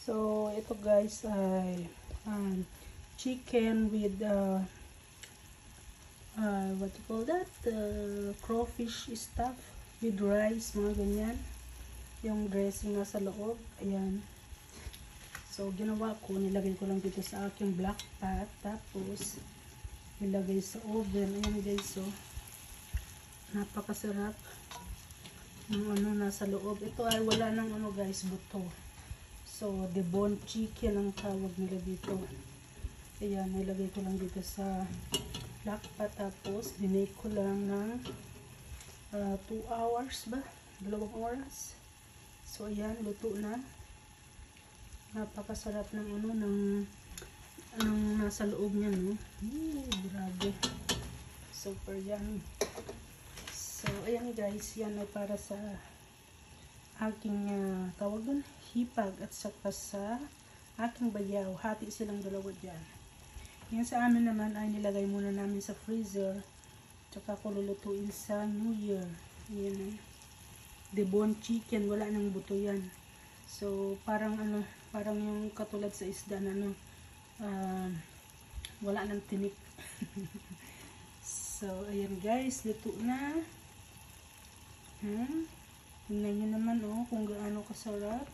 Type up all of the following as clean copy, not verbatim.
So, ito guys ay chicken with what you call that? Crawfish stuff with rice, mga ganyan. Yung dressing nasa loob. Ayan. So, ginawa ko, nilagay ko lang dito sa aking black pot. Tapos, nilagay sa oven. Ayan guys, so, napakasarap ng nasa loob. Ito ay wala ng guys, buto. So, debone chicken ang tawag nila dito. Ayan, nilagay ko lang dito sa black pot. Tapos, dinake ko lang ng 2 hours ba? 2 oras. So, ayan, luto na. Napakasarap ng ng nasa loob niya, no? Grabe. Super yummy. So, ayan guys, yan ay para sa aking tawag dun, hipag at saka sa aking bayaw. Hati silang dalawa dyan. Yan sa amin naman ay nilagay muna namin sa freezer. Tsaka ko lulutuin sa New Year. Yan debone chicken, wala nang buto yan. So, parang parang yung katulad sa isda na wala nang tinik. So, ayan guys, luto na. Tingnan nyo naman kung gaano kasarap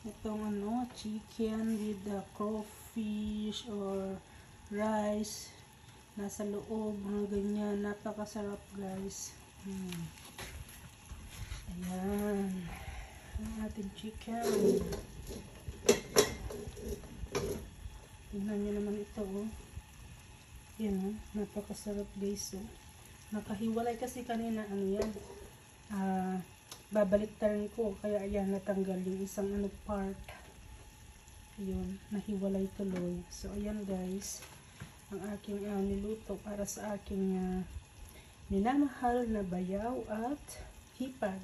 itong chicken with the crawfish or rice nasa loob, mga ganyan. Napakasarap guys. Ayan ang ating chicken. Tingnan nyo naman ito yan napakasarap guys. Nakahiwalay kasi kanina yan babaliktarin ko, kaya ayan natanggal yung isang part, yun nahiwalay tuloy. So ayan guys ang aking niluto para sa aking minamahal na bayaw at hipag.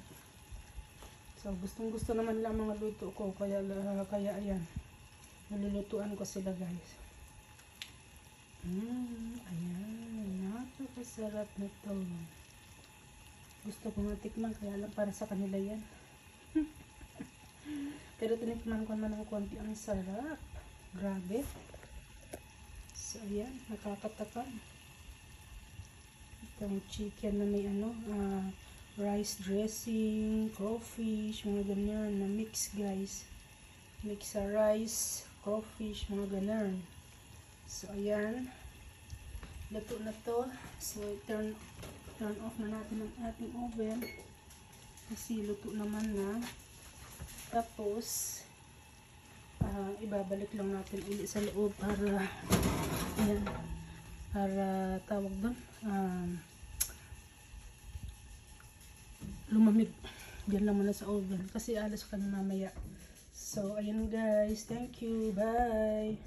So gustong gusto naman lang mga luto ko, kaya ayan nalulutuan ko sila guys. Ayan, napakasarap nito. Gusto ko matikman, kaya lang para sa kanila yan. Pero tinikman ko naman ng konti, ang sarap. Grabe. So ayan, nakakatakam. Itong chicken na may rice dressing, crawfish, mga ganyan na mix guys. Mix sa rice, crawfish, mga ganyan. So ayan, luto na to. So turn off na natin ang ating oven kasi luto naman na. Tapos ibabalik lang natin ulit sa loob para ayan, para tawag doon lumamig. Diyan lang muna sa oven kasi alas ka na mamaya. So ayan guys, thank you, bye.